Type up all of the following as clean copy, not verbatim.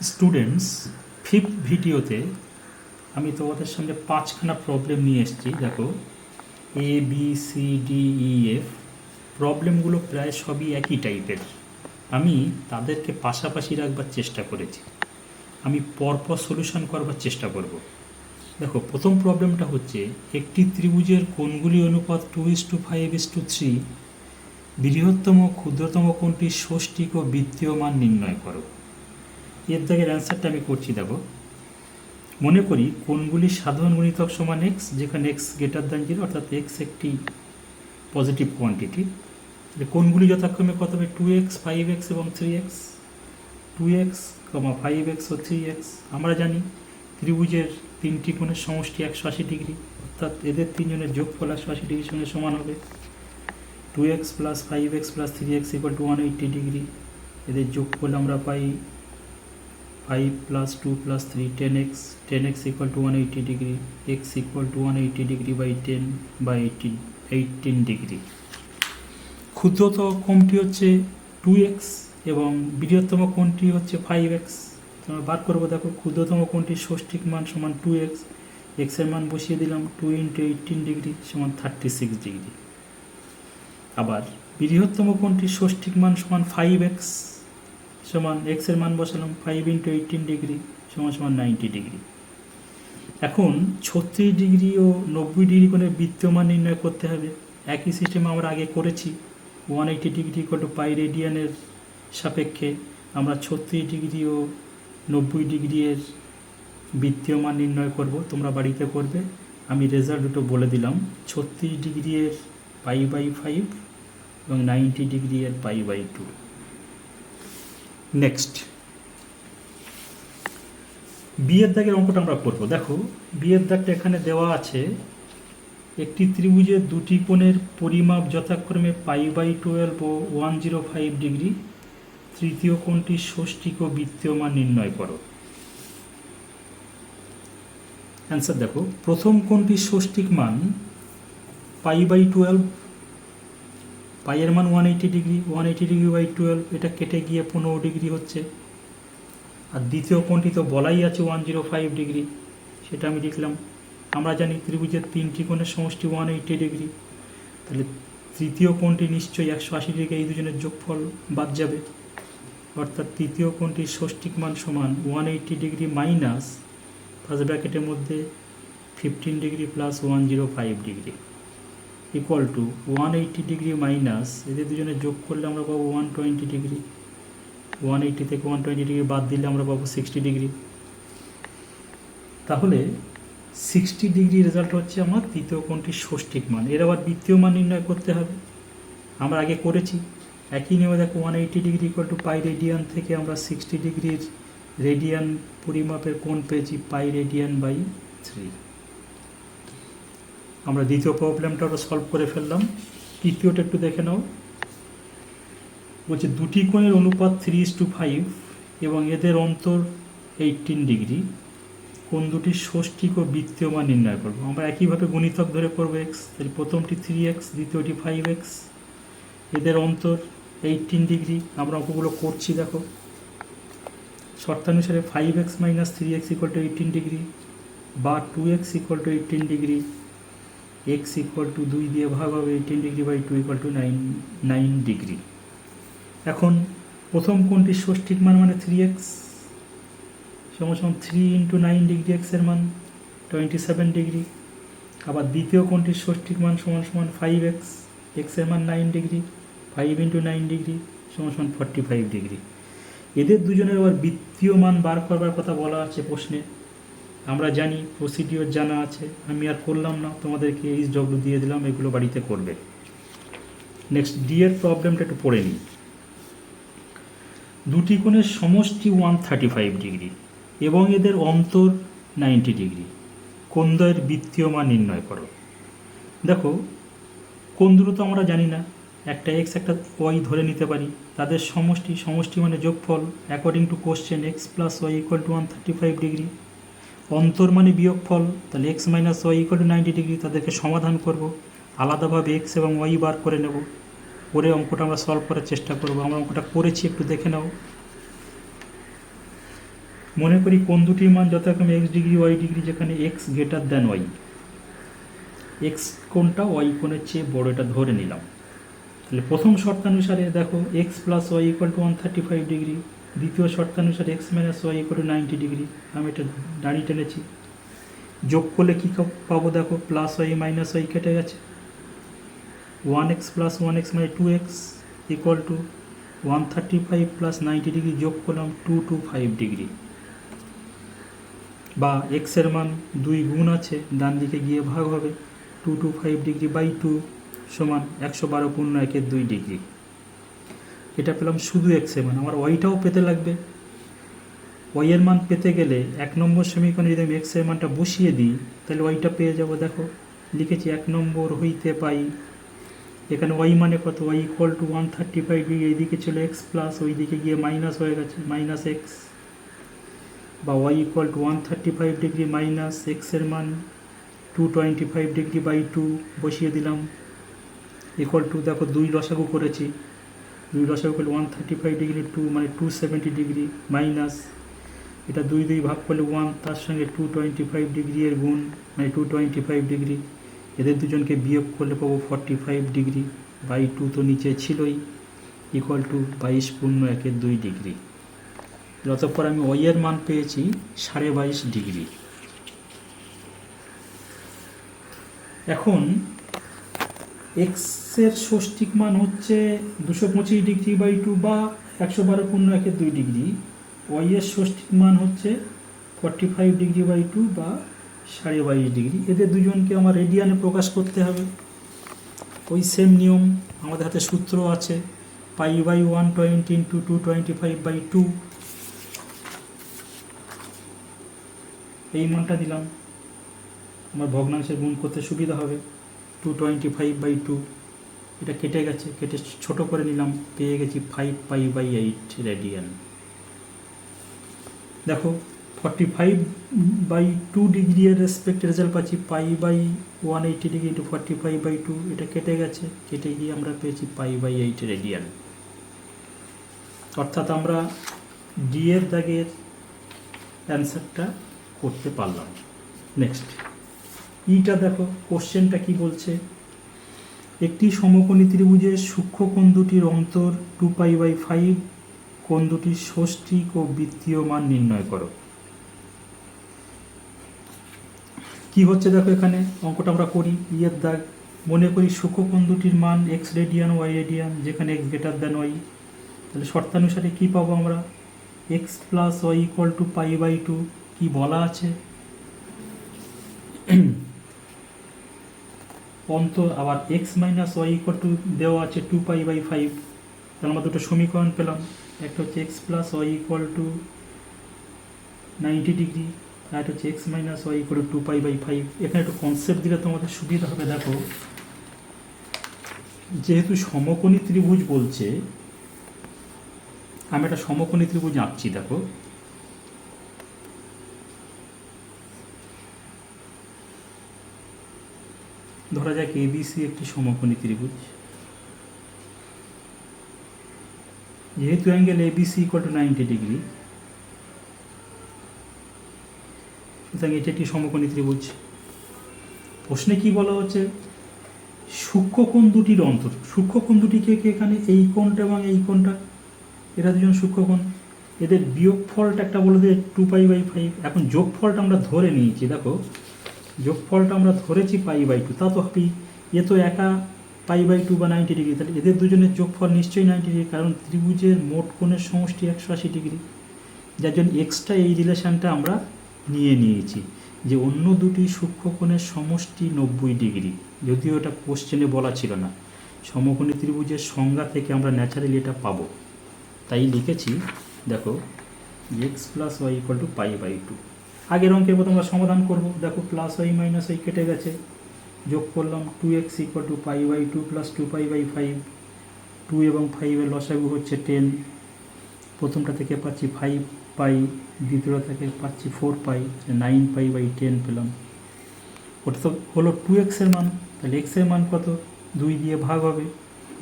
Students, fifth ভিডিওতে আমি তোমাদের সামনে 5খানা প্রবলেম নিয়ে এসেছি। দেখো, A B C D E F প্রবলেমগুলো প্রায় সবই একই টাইপের। আমি তাদেরকে পাশাপাশি রাখবার চেষ্টা করেছি। আমি পরপর সলিউশন করবার চেষ্টা করব। দেখো, প্রথম প্রবলেমটা হচ্ছে একটি ত্রিভুজের কোণগুলি অনুপাত 2:5:3, বৃহত্তম ক্ষুদ্রতম কোণটির ষষ্ঠিক ও বৃত্তীয় মান নির্ণয় করো। এর দাগের অ্যান্সারটা আমি করছি। দেখো, মনে করি কোণগুলির সাধারণ গুণিতক সমান এক্স, যেখানে এক্স গ্রেটার দ্যান 0, অর্থাৎ এক্স একটি পজিটিভ কোয়ান্টিটি। কোণগুলি যথাক্রমে কত হবে? 2x, 5x এবং 3x। 2x, 5x ও 3x। আমরা জানি ত্রিভুজের তিনটি কোণের সমষ্টি 180 ডিগ্রি, অর্থাৎ এদের তিনজনের যোগফল 180 ডিগ্রির সঙ্গে সমান হবে। 2x plus 5x plus 3x equal two 180 degree. এদের যোগফল আমরা পাই 5 plus 2 plus 3, 10x, 10x equal to 180 degree, x equal to 180 degree by 10 by 18 degree। ক্ষুদ্রতম কোণটি হচ্ছে 2x এবং বৃহত্তম কোণটি হচ্ছে 5x। আমরা বার করবো। দেখো, ক্ষুদ্রতম কোণটির ষষ্ঠিক মান সমান 2x, x এর মান বসিয়ে দিলাম 2 × 18 ডিগ্রি সমান 36 ডিগ্রি। আবার বৃহত্তম কোণটির ষষ্ঠিক মান সমান 5x সমান x এর মান বসালাম 5 × 18 ডিগ্রি সমান 90 ডিগ্রি। এখন 36 ডিগ্রি ও 90 ডিগ্রি কোণের বৃত্তীয় মান নির্ণয় করতে হবে। একই সিস্টেম আমরা আগে করেছি। 180 ডিগ্রি ইকুয়াল টু পাই রেডিয়ানের সাপেক্ষে আমরা 36 ডিগ্রি ও 90 ডিগ্রি এর বৃত্তীয় মান নির্ণয় করব। তোমরা বাড়িতে করবে। আমি রেজাল্ট দুটো বলে দিলাম। 36 ডিগ্রি এর π/5 এবং 90 ডিগ্রি এর π/2। নেক্সট, বিয়ের দাগের অঙ্কটা আমরা করব। দেখো, বিয়ের দাগটা এখানে দেওয়া আছে। একটি ত্রিভুজের দুটি কোণের পরিমাপ যথাক্রমে π/12 ও 105 ডিগ্রি। তৃতীয় কোণটির ষষ্ঠিক ও বৃত্তীয় মান নির্ণয় করো। অ্যান্সার দেখো, প্রথম কোণটির ষষ্ঠিক মান π/12, পাইয়ের মান 180 ডিগ্রি, 180 ডিগ্রি বাই 12, এটা কেটে গিয়ে 15 ডিগ্রি হচ্ছে। আর দ্বিতীয় কোণটি তো বলাই আছে 105 ডিগ্রি, সেটা আমি লিখলাম। আমরা জানি ত্রিভুজের তিনটি কোণের সমষ্টি 180 ডিগ্রি, তাহলে তৃতীয় কোণটি নিশ্চয়ই 180 ডিগ্রি, এই দুজনের যোগফল বাদ যাবে। অর্থাৎ তৃতীয় কোণটির ষষ্ঠিক মান সমান 180 ডিগ্রি মাইনাস ফার্স্ট ব্র্যাকেটের মধ্যে 15 degree plus 105 degree equal to 180 degree minus এদের দুজনের যোগ করলে আমরা পাবো 120 ডিগ্রি। 180 থেকে 120 ডিগ্রি বাদ দিলে আমরা পাবো 60 ডিগ্রি। তাহলে 60 ডিগ্রি রেজাল্ট হচ্ছে আমার তৃতীয় কোণটির ষষ্ঠিক মান। এর আবার বৃত্তীয় মান নির্ণয় করতে হবে। আমরা আগে করেছি। একই নিয়মে দেখো, 180 degree equal to pi radian থেকে আমরা 60 ডিগ্রির রেডিয়ান পরিমাপের কোণ পেয়েছি পাই রেডিয়ান বাই 3। আমরা দ্বিতীয় প্রবলেমটা সলভ করে ফেললাম। তৃতীয়টা একটু দেখে নাও। বলছে দুটি কোণের অনুপাত 3:5 এবং এদের অন্তর 18 ডিগ্রি। কোণ দুটির ষষ্ঠিক ও বৃত্তীয় মান নির্ণয় করবো। আমরা একইভাবে গুণিতক ধরে করবো এক্স। তাহলে প্রথমটি 3x, দ্বিতীয়টি 5x, এদের অন্তর 18 ডিগ্রি। আমরা অঙ্কগুলো করছি। দেখো, শর্তানুসারে 5x minus 3x equal to 18 degree বা 2x equal to 18 degree, x equal to 2 দিয়ে ভাগ হবে 18 degree by 2 equal to 9 degree. এখন প্রথম কোণটির ষষ্ঠিক মান মানে 3x সমান 3 × 9 ডিগ্রি, x এর মান 27 ডিগ্রি। আবার দ্বিতীয় কোণটির ষষ্ঠিক মান সমান 5x, x এর মান 9 ডিগ্রি, 5 × 9 ডিগ্রি সমান 45 ডিগ্রি। এদের দুজনের আবার বৃত্তীয় মান বার করবার কথা বলা আছে প্রশ্নে। আমরা জানি, প্রসিডিওর জানা আছে, আমি আর করলাম না, তোমাদেরকে HW দিয়ে দিলাম, এগুলো বাড়িতে করবে। নেক্সট, ডি এর প্রবলেমটা একটু পড়ে নিই। দুটি কোণের সমষ্টি 135 ডিগ্রি এবং এদের অন্তর 90 ডিগ্রি। কোণদ্বয়ের বৃত্তীয় মান নির্ণয় করো। দেখো, কোণ দুটো তো আমরা জানি না, একটা এক্স একটা ওয়াই ধরে নিতে পারি। তাদের সমষ্টি মানে যোগফল। According to question x plus y equal to 135 degree. অন্তর মানে বিয়োগফল, তাহলে x minus y equal to 90 degree. তাদেরকে সমাধান করব, আলাদাভাবে এক্স এবং ওয়াই বার করে নেব, করে অঙ্কটা আমরা সলভ করার চেষ্টা করব। আমরা অঙ্কটা করেছি, একটু দেখে নাও। মনে করি কোন দুটির মান যথাক্রমে এক্স ডিগ্রি ওয়াই ডিগ্রি, যেখানে x greater than y. X কোণটা ওয়াই কোণের চেয়ে বড়, এটা ধরে নিলাম। তাহলে প্রথম শর্তানুসারে দেখো x plus y equal to 135 degree, দ্বিতীয় শর্তানুসারে x minus y equal to 90 degree. আমি এটা দাঁড়িয়ে টেনেছি। যোগ করলে কী পাবো দেখো, প্লাস ওয়াই মাইনাস ওয়াই কেটে গেছে, 1x প্লাস 1x মানে 2x equal to 135 plus 90 degree যোগ করলাম 225 ডিগ্রি, বা এক্সের মান 2 গুণ আছে, ডান দিকে গিয়ে ভাগ হবে, 225 ডিগ্রি বাই 2 সমান 112.1 ডিগ্রি। এটা পেলাম শুধু এক্সের মান। আমার ওয়াইটাও পেতে লাগবে। ওয়াইয়ের মান পেতে গেলে 1 নম্বর সমীকরণে যদি আমি এক্সের মানটা বসিয়ে দিই, তাহলে ওয়াইটা পেয়ে যাব। দেখো লিখেছি 1 নম্বর হইতে পাই, এখানে ওয়াই মানে কত, ওয়াই ইকুয়াল টু 135 ডিগ্রি, এইদিকে ছিল এক্স প্লাস, ওই দিকে গিয়ে মাইনাস হয়ে গেছে, মাইনাস এক্স, বা y equal to 135 degree minus এক্সের মান 225 ডিগ্রি বাই 2 বসিয়ে দিলাম, ইকুয়াল টু দেখো 2 লসাগু করেছি, 2 লসাগু করলে 135 ডিগ্রি 2 মানে 270 ডিগ্রি মাইনাস, এটা 2 ভাগ করলে 1, তার সঙ্গে 225 ডিগ্রি এর গুণ মানে 225 ডিগ্রি, এদের দুজনকে বিয়োগ করলে পাবো 45 ডিগ্রি বাই 2 তো নিচে ছিলই, ইকুয়াল টু 22.1 ডিগ্রি। অতঃপর আমি ওয়াইয়ের মান পেয়েছি 22.5 ডিগ্রি। এখন এক্সের ষষ্ঠিক মান হচ্ছে 225 ডিগ্রি বাই 2 বা 112.1 ডিগ্রি, ওয়াইয়ের ষষ্ঠিক মান হচ্ছে 45 ডিগ্রি বাই 2 বা 22.5 ডিগ্রি। এদের দুজনকে আমার রেডিয়ানে প্রকাশ করতে হবে। ওই সেম নিয়ম, আমাদের হাতে সূত্র আছে, পাই বাই 120 ইন্টু 225 বাই 2, এই মানটা দিলাম, আমার ভগ্নাংশের গুণ করতে সুবিধা হবে। 225 বাই 2, এটা কেটে গেছে, কেটে ছোট করে নিলাম, পেয়ে গেছি 5 পাই বাই 8 রেডিয়ান। দেখো 45 বাই 2 ডিগ্রি এর রেসপেক্ট রেজাল্ট পাচ্ছি pi by 180 degree into 45 by 2, এটা কেটে গেছে, কেটে গিয়ে আমরা পেয়েছি পাই বাই 8 রেডিয়ান। অর্থাৎ আমরা ডি এর দাগের অ্যান্সারটা করতে পারলাম। নেক্সট ইটা দেখো, কোশ্চেনটা কি বলছে, একটি সমকোণী ত্রিভুজের সূক্ষ্ম কোণ দুটির অন্তর 2π/5, কোণ দুটির ষষ্ঠিক ও বৃত্তীয় মান নির্ণয় করো। কি হচ্ছে দেখো, এখানে অঙ্কটা আমরা করি, ইয়ের দাগ, মনে করি সূক্ষ্ম কোণ দুটির মান এক্স রেডিয়ান ওয়াই রেডিয়ান, যেখানে এক্স গ্রেটার দ্যান ওয়াই। তাহলে শর্তানুসারে কী পাবো আমরা, x plus y equal to π/2, কি বলা আছে অন্তর, আবার x minus y equal to দেওয়া আছে 2π/5। তাহলে আমরা দুটো সমীকরণ পেলাম, একটা হচ্ছে x plus y equal to 90 degree, আর একটা হচ্ছে x minus y equal to 2π/5। এখানে একটু কনসেপ্ট দিলে তোমাদের সুবিধা হবে। দেখো যেহেতু সমকোণী ত্রিভুজ বলছে, আমি একটা সমকোণী ত্রিভুজ আঁকছি। দেখো ধরা যাক এবিসি একটি সমকোণী ত্রিভুজ, যেহেতু angle ABC equal to 90 degree, সুতরাং এটি একটি সমকোণী ত্রিভুজ। প্রশ্নে কি বলা হচ্ছে, সূক্ষ্ম কোণ দুটির অন্তর, সূক্ষ্ম কোণ দুটিকে এখানে এই কোণটা এবং এই কোণটা, এরা দুজন সূক্ষ্ম কোণ, এদের বিয়োগফলটা একটা বলে দেয় 2π/5। এখন যোগফলটা আমরা ধরে নিয়েছি, দেখো যোগফলটা আমরা ধরেছি π/2, তা তো হবেই, এ তো একা π/2 বা 90 ডিগ্রি, তাহলে এদের দুজনের যোগফল নিশ্চয়ই 90 ডিগ্রি, কারণ ত্রিভুজের মোট কোণের সমষ্টি 180 ডিগ্রি, যার জন্য এক্সট্রা এই রিলেশানটা আমরা নিয়েছি যে অন্য দুটি সূক্ষ্ম কোণের সমষ্টি 90 ডিগ্রি, যদিও এটা কোশ্চেনে বলা ছিল না। সমকোণী ত্রিভুজের সংজ্ঞা থেকে আমরা ন্যাচারালি এটা পাবো, তাই লিখেছি। দেখো x plus y equal to π/2। আগের অঙ্কের মতো আমরা সমাধান করব। দেখো প্লাস ওয়াই মাইনাস ওয়াই কেটে গেছে, যোগ করলাম 2x ইকুয়াল টু π/2 প্লাস 2π/5, 2 এবং 5-এর লসাগু হচ্ছে 10, প্রথমটা থেকে পাচ্ছি 5π, দ্বিতীয়টা থেকে পাচ্ছি 4π, 9π/10 পেলাম। ওটা তো হলো 2x এর মান, তাহলে x এর মান কত, 2 দিয়ে ভাগ হবে,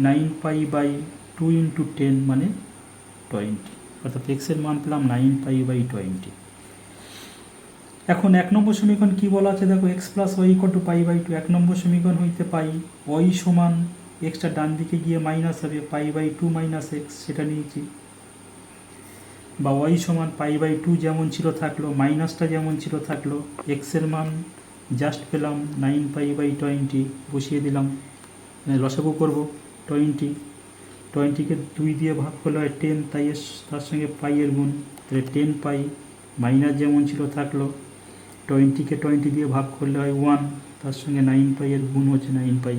9π/2 ইন্টু 10 মানে 20, অর্থাৎ x এর মান পেলাম 9π/20। এখন 1 নম্বর সমীকরণ কি বলা আছে দেখো, x plus y equal to pi by two. 1 number সমীকরণ হইতে পাই ওয়াই সমান এক্সটা ডান দিকে গিয়ে মাইনাস হবে, pi by two minus x সেটা নিয়েছি, বা ওয়াই সমান পাই বাই টু যেমন ছিল থাকলো, মাইনাসটা যেমন ছিল থাকলো, এক্সের মান জাস্ট পেলাম 9 পাই বাই 20 বসিয়ে দিলাম, লসাগু করবো 20কে 2 দিয়ে ভাগ করলে হয় 10, তাই তার সঙ্গে পাইয়ের গুণ, তাহলে 10 পাই, মাইনাস যেমন ছিল থাকলো, 20কে 20 দিয়ে ভাগ করলে হয় 1, তার সঙ্গে 9 পাইয়ের গুণ হচ্ছে 9 পাই।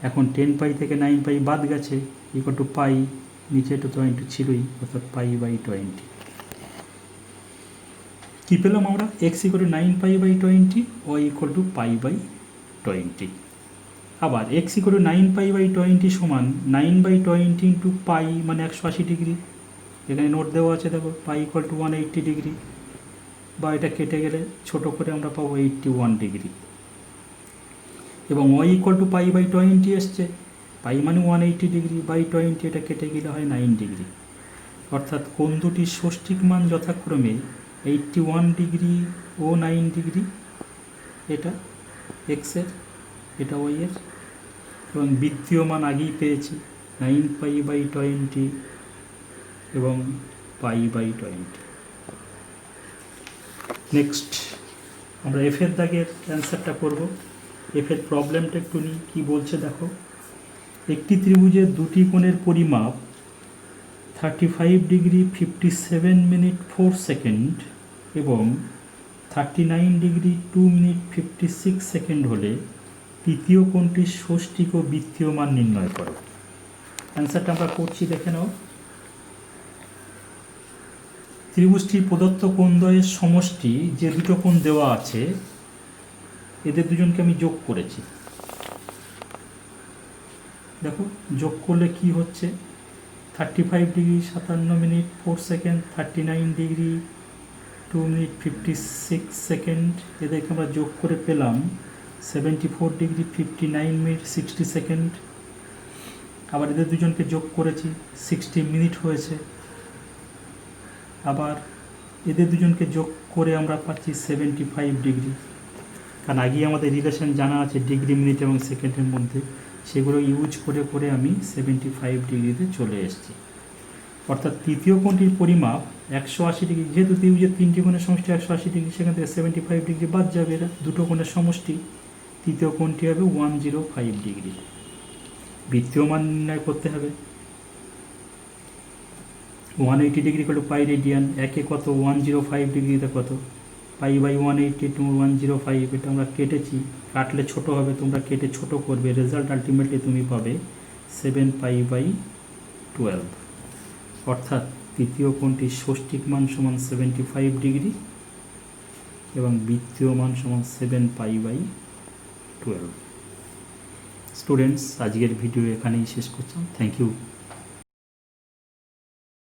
এখন 10 পাই থেকে 9 পাই বাদ গেছে, ইকুয়াল টু পাই, নিচে তো 20 ছিলই, অর্থাৎ পাই বাই 20। কী পেলাম আমরা, x equal to 9 pi by 20, y equal to pi by 20। আবার x equal to 9 pi by 20 সমান 9 বাই 20 ইন্টু পাই মানে 180 ডিগ্রি, এখানে নোট দেওয়া আছে দেখো, পাই ইকুয়াল টু 180 ডিগ্রি, বা এটা কেটে গেলে ছোট করে আমরা পাবো 81 ডিগ্রি। এবং y equal to pi by 20 এসছে, পাই মানে 180 ডিগ্রি বাই 20, এটা কেটে গেলে হয় 9 ডিগ্রি। অর্থাৎ কোণ দুটির ষষ্ঠিক মান যথাক্রমে 81 ডিগ্রি ও 9 ডিগ্রি, এটা এক্সের, এটা ওয়াইয়ের, এবং বৃত্তীয় মান আগেই পেয়েছি 9 পাই বাই 20 এবং পাই বাই 20। নেক্সট আমরা এফের দাগের অ্যান্সারটা করব। এফের প্রবলেমটা একটু নিই, কী বলছে দেখো, একটি ত্রিভুজের দুটি কোণের পরিমাপ 35 ডিগ্রি 57 মিনিট 4 সেকেন্ড এবং 39 ডিগ্রি 2 মিনিট 56 সেকেন্ড হলে তৃতীয় কোণটির ষষ্ঠিক ও বৃত্তীয় মান নির্ণয় করো। অ্যান্সারটা আমরা করছি, দেখে নাও। ত্রিভুজটির প্রদত্ত কোণদ্বয়ের সমষ্টি যে দুটো কোণ দেওয়া আছে, এদের দুজনকে আমি যোগ করেছি। দেখো যোগ করলে কি হচ্ছে, 35 degree 57 minute 4 second, 39 degree 2 minute 56 second, এদেরকে আমরা যোগ করে পেলাম 74 ডিগ্রি 59 মিনিট 60 সেকেন্ড। আবার এদের দুজনকে যোগ করেছি, 60 মিনিট হয়েছে। আবার এদের দুজনকে যোগ করে আমরা পাচ্ছি 75 ডিগ্রি, কারণ আগেই আমাদের রিলেশন জানা আছে ডিগ্রি, মিনিট এবং সেকেন্ডের মধ্যে, সেগুলো ইউজ করে করে আমি 75 ডিগ্রিতে চলে এসেছি। অর্থাৎ তৃতীয় কোণটির পরিমাপ 180 ডিগ্রি, যেহেতু ত্রিভুজের তিনটি কোণের সমষ্টি 180 ডিগ্রি, সেখান থেকে 75 ডিগ্রি বাদ যাবে, এরা দুটো কোণের সমষ্টি, তৃতীয় কোণটি হবে 105 ডিগ্রি। বৃত্তীয় মান নির্ণয় করতে হবে, 180 ডিগ্রি হলো পাই রেডিয়ান, একে কত 105 ডিগ্রিতে কত, পাই বাই 180 টু 105, এটা আমরা কেটেছি, কাটলে ছোট হবে, তোমরা কেটে ছোট করবে, রেজাল্ট আলটিমেটলি তুমি পাবে 7 পাই বাই 12। অর্থাৎ তৃতীয় কোণটির ষষ্ঠিক মান সমান 75 ডিগ্রি এবং বৃত্তীয় মান সমান 7 পাই বাই 12। স্টুডেন্টস, আজকের ভিডিও এখানেই শেষ করছি। Thank you.